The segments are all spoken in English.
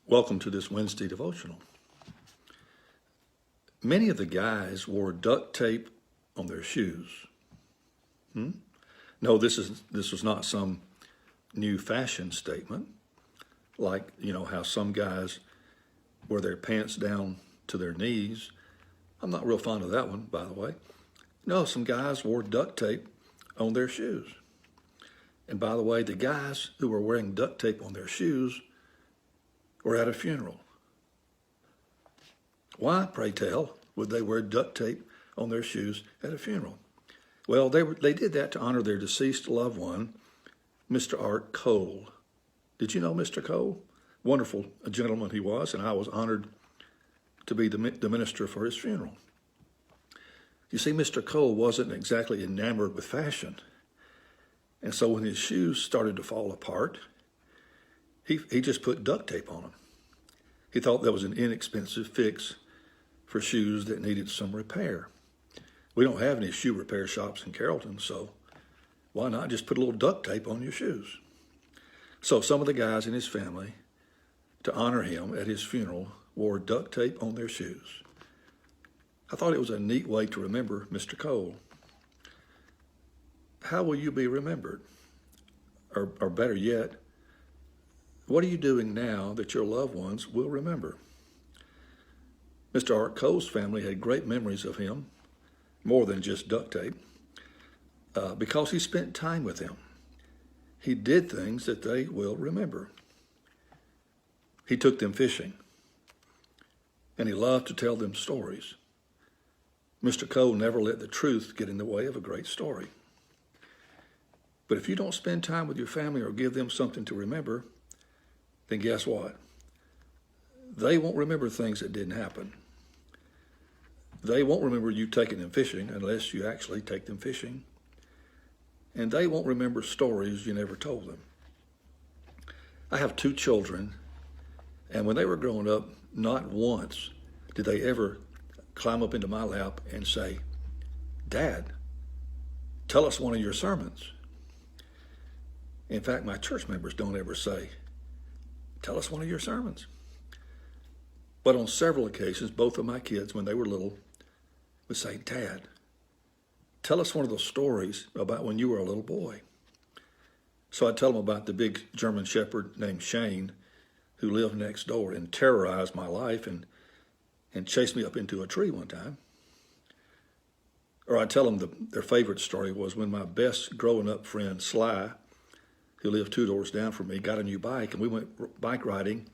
Welcome to this Wednesday devotional. Many of the guys wore duct tape on their shoes. No, this was not some new fashion statement, like how some guys wear their pants down to their knees. I'm not real fond of that one, by the way. No, some guys wore duct tape on their shoes. And by the way, the guys who were wearing duct tape on their shoes were at a funeral. Why, pray tell, would they wear duct tape on their shoes at a funeral? Well, they did that to honor their deceased loved one, Mr. Art Cole. Did you know Mr. Cole? Wonderful a gentleman he was, and I was honored to be the minister for his funeral. You see, Mr. Cole wasn't exactly enamored with fashion. And so when his shoes started to fall apart, he just put duct tape on them. He thought that was an inexpensive fix for shoes that needed some repair. We don't have any shoe repair shops in Carrollton, so why not just put a little duct tape on your shoes? So some of the guys in his family, to honor him at his funeral, wore duct tape on their shoes. I thought it was a neat way to remember Mr. Cole. How will you be remembered? Or better yet, what are you doing now that your loved ones will remember? Mr. Art Cole's family had great memories of him, more than just duct tape, because he spent time with them. He did things that they will remember. He took them fishing, and he loved to tell them stories. Mr. Cole never let the truth get in the way of a great story. But if you don't spend time with your family or give them something to remember, then guess what? They won't remember things that didn't happen. They won't remember you taking them fishing unless you actually take them fishing. And they won't remember stories you never told them. I have 2 children, and when they were growing up, not once did they ever climb up into my lap and say, "Dad, tell us one of your sermons." In fact, my church members don't ever say, "Tell us one of your sermons." But on several occasions, both of my kids, when they were little, would say, "Dad, tell us one of those stories about when you were a little boy." So I'd tell them about the big German shepherd named Shane, who lived next door and terrorized my life and chased me up into a tree one time. Or I'd tell them their favorite story was when my best growing up friend, Sly, who lived 2 doors down from me, got a new bike, and we went bike riding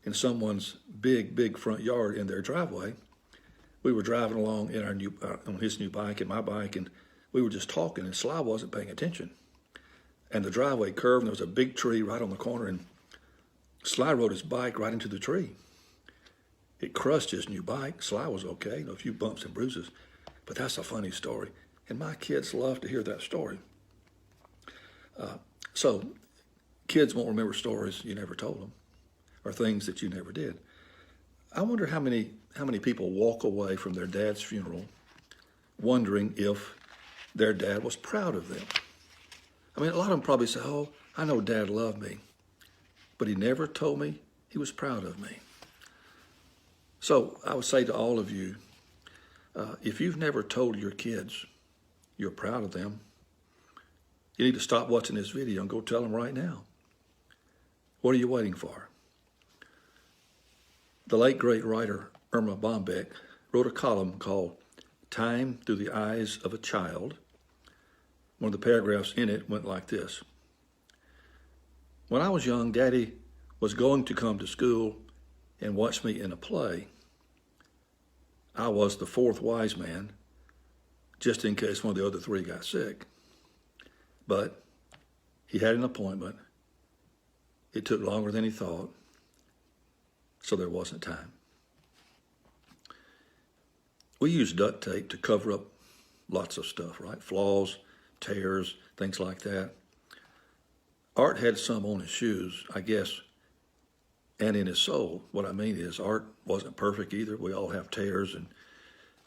in someone's big front yard in their driveway. We were driving along in on his new bike and my bike, and we were just talking, and Sly wasn't paying attention. And the driveway curved, and there was a big tree right on the corner, and Sly rode his bike right into the tree. It crushed his new bike. Sly was okay, a few bumps and bruises, but that's a funny story. And my kids love to hear that story. So kids won't remember stories you never told them or things that you never did. I wonder how many people walk away from their dad's funeral wondering if their dad was proud of them. I mean, a lot of them probably say, "Oh, I know Dad loved me, but he never told me he was proud of me." So I would say to all of you, if you've never told your kids you're proud of them, you need to stop watching this video and go tell them right now. What are you waiting for? The late great writer Irma Bombeck wrote a column called "Time Through the Eyes of a Child." One of the paragraphs in it went like this: "When I was young, Daddy was going to come to school and watch me in a play. I was the 4th wise man, just in case one of the other 3 got sick. But he had an appointment. It took longer than he thought, so there wasn't time." We use duct tape to cover up lots of stuff, right? Flaws, tears, things like that. Art had some on his shoes, I guess, and in his soul. What I mean is, Art wasn't perfect either. We all have tears and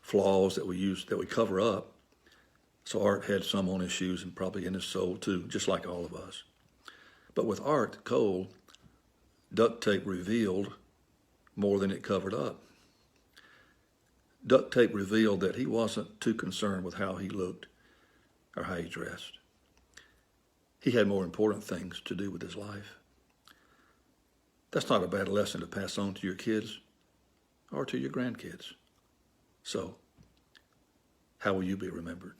flaws that we cover up. So Art had some on his shoes and probably in his soul too, just like all of us. But with Art Cole, duct tape revealed more than it covered up. Duct tape revealed that he wasn't too concerned with how he looked or how he dressed. He had more important things to do with his life. That's not a bad lesson to pass on to your kids or to your grandkids. So, how will you be remembered?